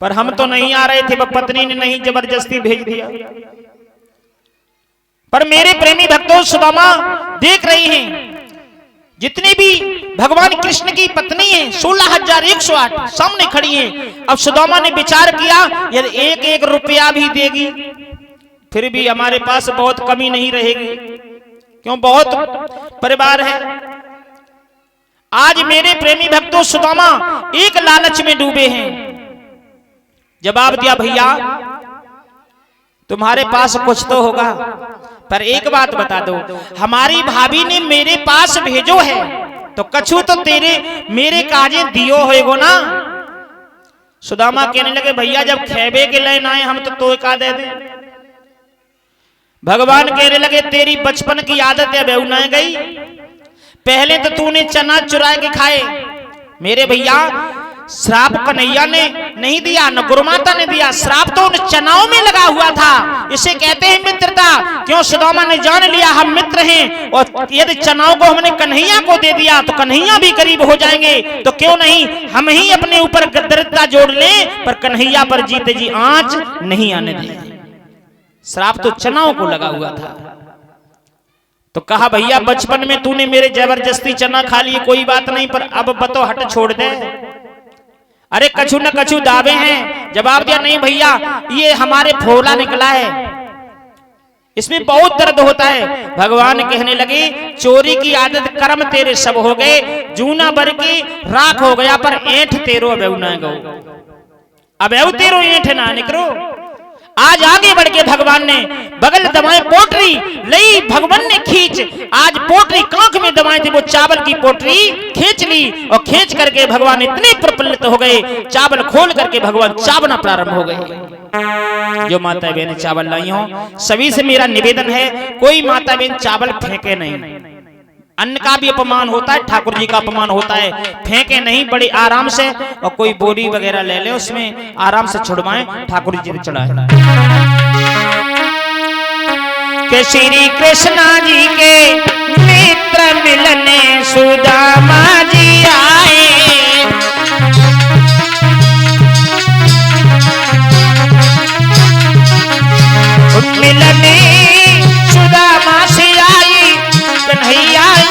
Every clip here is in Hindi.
पर हम तो नहीं आ रहे थे, वह पत्नी ने नहीं जबरदस्ती भेज दिया। पर मेरे प्रेमी भक्तों, सुदामा देख रही हैं जितनी भी भगवान कृष्ण की पत्नी है 16,108 सामने खड़ी हैं। अब सुदामा ने विचार किया यदि एक एक रुपया भी देगी फिर भी हमारे पास बहुत कमी नहीं रहेगी, क्यों बहुत परिवार है। आज मेरे प्रेमी भक्तों, सुदामा एक लालच में डूबे हैं। जवाब दिया, भैया तुम्हारे पास कुछ तो होगा, पर एक बात बता दो, हमारी भाभी ने मेरे पास भेजो है तो कछु तो तेरे मेरे काजे दियो होएगो ना। सुदामा कहने लगे, भैया जब खेबे के लेन आए हम तो का दे दे। भगवान कहने लगे, तेरी बचपन की आदत है बेहू न गई, पहले तो तूने चना चुरा के खाए। मेरे भैया श्राप कन्हैया ने नहीं दिया, न गुरुमाता ने दिया, श्राप तो उन चनाओं में लगा हुआ था। इसे कहते हैं मित्रता। क्यों? सुदामा ने जान लिया हम मित्र हैं, और यदि चनाओं को हमने कन्हैया को दे दिया तो कन्हैया भी गरीब हो जाएंगे, तो क्यों नहीं हम ही अपने ऊपर दरिद्रता जोड़ लें, पर कन्हैया पर जीते जी आंच नहीं आने दें। श्राप तो चनाओं को लगा हुआ था। तो कहा, भैया बचपन में तूने मेरे जबरदस्ती चना खा लिए, कोई बात नहीं, पर अब बतो हट छोड़ दे। अरे कछु न कछु दावे हैं। जवाब दिया, नहीं भैया ये हमारे फोला निकला है, इसमें बहुत दर्द होता है। भगवान कहने लगे, चोरी की आदत कर्म तेरे सब हो गए, जूना बर की राख हो गया, पर ऐठ तेरो अबेऊ ना गो, अबेऊ तेरो ऐठ ना निकरो। आज आगे बढ़ के भगवान ने बगल दबाए पोटरी लई, भगवान ने खींच, आज पोटरी कांख में दबाए थे वो चावल की पोटरी खींच ली, और खींच करके भगवान इतने प्रफुल्लित हो गए, चावल खोल करके भगवान चावना प्रारंभ हो गए। जो माता बहन चावल लाई हो, सभी से मेरा निवेदन है, कोई माता बहन चावल फेंके नहीं। अन्न का भी अपमान होता है, ठाकुर जी का अपमान होता है, फेंके नहीं, बड़ी आराम से, और कोई बोरी वगैरह ले ले उसमें आराम से छुड़वाएं, ठाकुर जी ने चढ़ाए। के श्री कृष्णा जी के मित्र मिलने सुदामा जी आए, मिलने सुदामा से आई कन्हैया आई।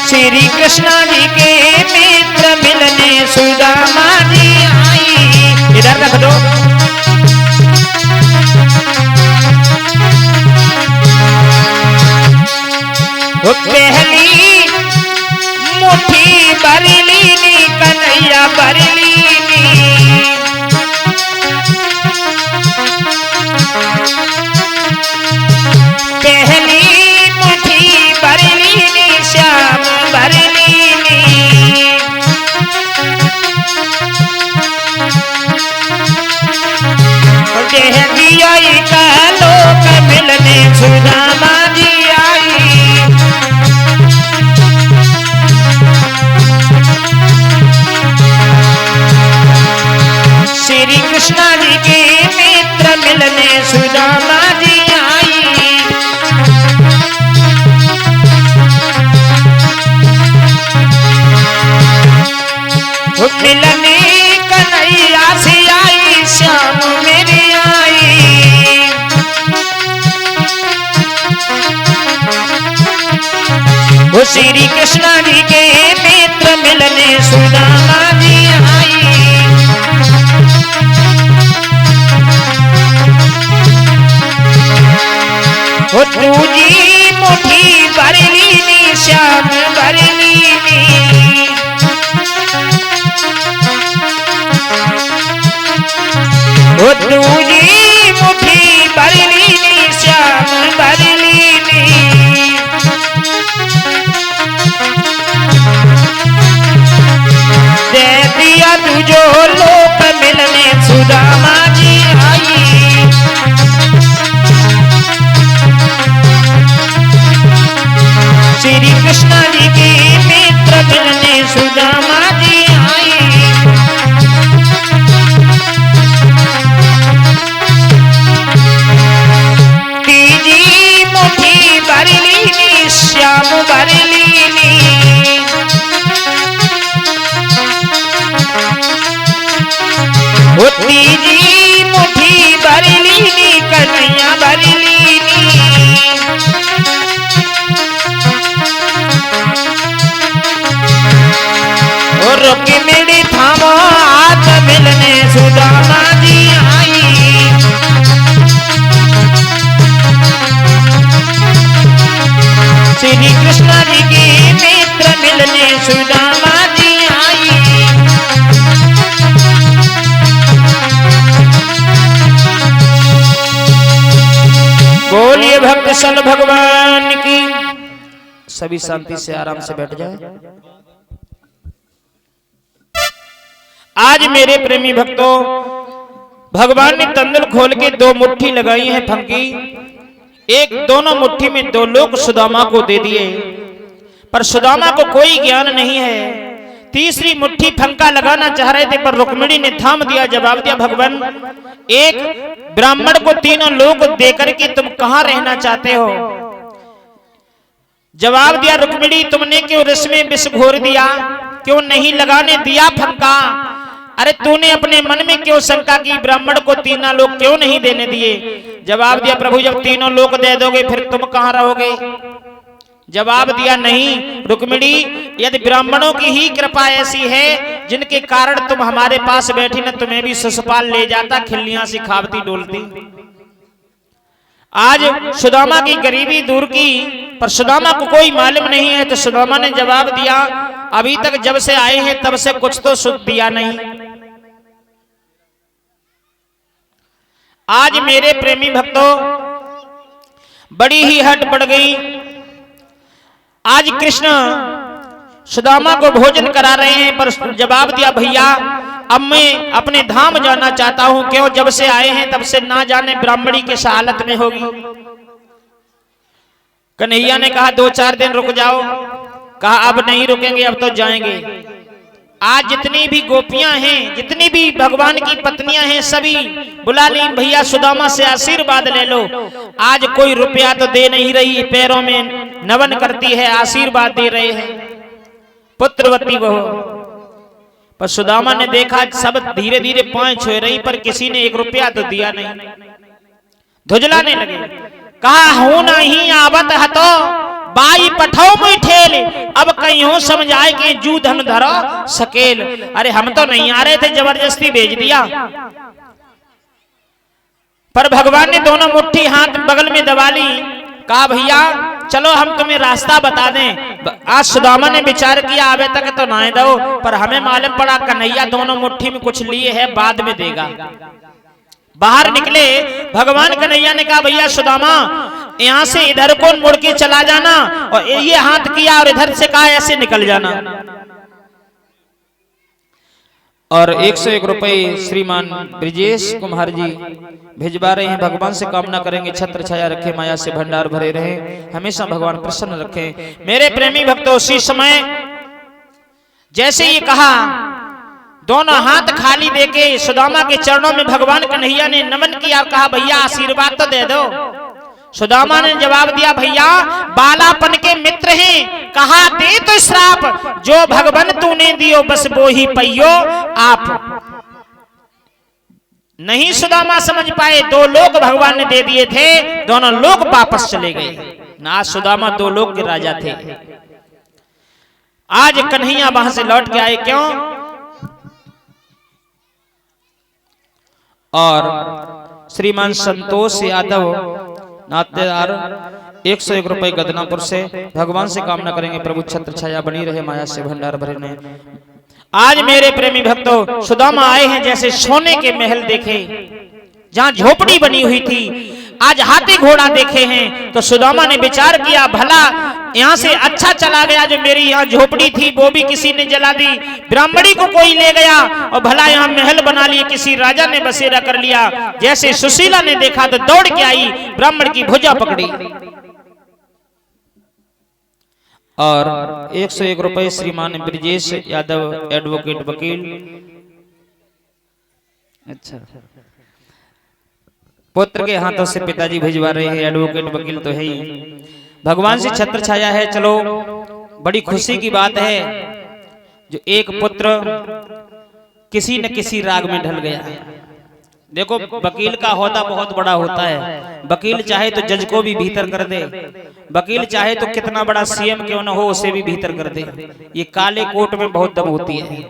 श्री कृष्णा जी के मित्र मिलने सुदामा जी आई। इधर रख दो। वो पहली मुट्ठी बरलीनी कन्हैया बरलीनी, पहली मुट्ठी बरलीनी श्याम बरलीनी, देह दिया का लोक मिलने सुदामा जी आई। श्री कृष्णा जी के मित्र मिलने सुदामा जी आई। मिलने कन्हैया से आई श्याम मेरी आई। वो श्री कृष्णा जी के मित्र मिलने सुदामा जी आई। वो दूजी मुट्ठी बरलीनी श्याम बरलीनी, वो दूजी मुट्ठी बरलीनी श्याम बरलीनी, दे दिया तुझो लोक मिलने सुदामा जी आई। श्री कृष्णा जी के मित्र मिलने सुदामा जी आई। तीजी मुट्ठी बरलीनी श्याम बरलीनी, रुक्मिणी थामो हाथ मिलने सुदामा जी आई। श्री कृष्ण जी की मित्र मिलने सुदामा जी आई। बोलिए भक्त सल भगवान की। सभी शांति से आराम से बैठ जाए। आज मेरे प्रेमी भक्तों, भगवान ने तंदुल खोल के दो मुट्ठी लगाई है फंकी। एक दोनों मुट्ठी में दो लोग सुदामा को दे दिए, पर सुदामा को कोई ज्ञान नहीं है। तीसरी मुट्ठी फंका लगाना चाह रहे थे, पर रुक्मिणी ने थाम दिया। जवाब दिया, भगवान एक ब्राह्मण को तीनों लोग देकर के तुम कहां रहना चाहते हो? जवाब दिया, रुक्मिणी तुमने क्यों रस में विष घोर दिया? क्यों नहीं लगाने दिया फंका? अरे तूने अपने मन में क्यों शंका की? ब्राह्मण को तीनों लोग क्यों नहीं देने दिए? जवाब दिया, प्रभु जब तीनों लोग दे दोगे फिर तुम कहां रहोगे? जवाब दिया, नहीं रुक्मिणी, यदि ब्राह्मणों की ही कृपा ऐसी है जिनके कारण तुम हमारे पास बैठी, न तुम्हें भी शिशुपाल ले जाता, खिल्लियां सिखावती डोलती। आज सुदामा की गरीबी दूर की, पर सुदामा को कोई मालूम नहीं है। तो सुदामा ने जवाब दिया, अभी तक जब से आए हैं तब से कुछ तो सुख दिया नहीं। आज मेरे प्रेमी भक्तों, बड़ी ही हट पड़ गई। आज कृष्ण सुदामा को भोजन करा रहे हैं, पर जवाब दिया, भैया अब मैं अपने धाम जाना चाहता हूं। क्यों? जब से आए हैं तब से ना जाने ब्राह्मणी किस हालत में होगी। कन्हैया ने कहा 2-4 दिन रुक जाओ। कहा अब नहीं रुकेंगे, अब तो जाएंगे। आज जितनी भी गोपियां हैं, जितनी भी भगवान की पत्नियां हैं, सभी बुला ली, भैया सुदामा से आशीर्वाद ले लो। आज कोई रुपया तो दे नहीं रही, पैरों में नमन करती है, आशीर्वाद दे रहे हैं, पुत्रवती बहू। पर सुदामा ने देखा सब धीरे धीरे पांव छुए रही, पर किसी ने 1 रुपया तो दिया नहीं। धुजलाने लगे। कहा हूं नहीं आवत हतो बाई पठाओ मुई ठेल, अब कहीं हो समझाए कि जू धन धरो सकेल। अरे हम तो नहीं आ रहे थे, जबरदस्ती भेज दिया। पर भगवान ने दोनों मुट्ठी हाथ बगल में दबा ली। कहा भैया चलो हम तुम्हें रास्ता बता दें। आज सुदामा ने विचार किया आवे तक तो ना दो, पर हमें मालूम पड़ा कन्हैया दोनों मुट्ठी में कुछ लिए है, बाद में देगा। बाहर निकले, भगवान कन्हैया ने कहा भैया सुदामा यहां से इधर को मुड़ के चला जाना, और ये हाथ किया और इधर से कहा ऐसे निकल जाना। और 101 रुपए श्रीमान ब्रिजेश कुमार जी भिजवा रहे हैं। भगवान से कामना करेंगे छत्र छाया रखे, माया से भंडार भरे रहे, हमेशा भगवान प्रसन्न रखे। मेरे प्रेमी भक्तों, उसी समय जैसे ये कहा, दोनों हाथ खाली देके सुदामा के चरणों में भगवान कन्हैया ने नमन किया और कहा भैया आशीर्वाद तो दे दो। सुदामा ने जवाब दिया, भैया बालापन के मित्र हैं, कहा दे तो श्राप, जो भगवान तूने दियो बस वो ही पइयो आप। नहीं सुदामा समझ पाए, 2 लोग भगवान ने दे दिए थे, दोनों लोग वापस चले गए। ना सुदामा 2 लोग के राजा थे। आज कन्हैया वहां से लौट के आए, क्यों? और श्रीमान संतोष यादव नातेदार 101 रुपए गदनापुर से भगवान से कामना करेंगे प्रभु छत्र छाया बनी रहे, माया से भंडार भरे ने। आज मेरे प्रेमी भक्तों, सुदामा आए हैं जैसे सोने के महल देखे, जहां झोपड़ी बनी हुई थी, आज हाथी घोड़ा देखे हैं। तो सुदामा ने विचार किया, भला यहाँ से अच्छा चला गया जो मेरी यहाँ झोपड़ी थी वो भी किसी ने जला दी, ब्राह्मणी को कोई ले गया, और भला यहाँ महल बना लिए किसी राजा ने बसेरा कर लिया। जैसे सुशीला ने देखा तो दौड़ के आई, ब्राह्मण की भुजा पकड़ी। और 101 रुपए श्रीमान ब्रिजेश यादव एडवोकेट वकील। अच्छा, पुत्र के हाथों से पिताजी भिजवा रहे हैं, एडवोकेट वकील तो है ही। भगवान से छत्र छाया है। चलो बड़ी खुशी की बात है जो एक पुत्र किसी न किसी राग में ढल गया। देखो वकील का होदा बहुत बड़ा होता है। वकील चाहे तो जज को भी भीतर कर दे, वकील चाहे तो कितना बड़ा सीएम क्यों न हो उसे भी भीतर कर दे। ये काले कोट में बहुत दम होती है।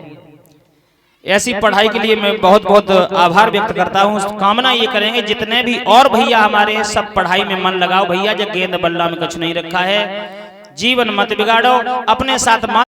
ऐसी पढ़ाई के लिए मैं बहुत बहुत आभार व्यक्त करता हूँ। कामना ये करेंगे जितने भी और भैया हमारे सब पढ़ाई में मन लगाओ भैया, जब गेंद बल्ला में कुछ नहीं रखा है। जीवन मत बिगाड़ो, अपने साथ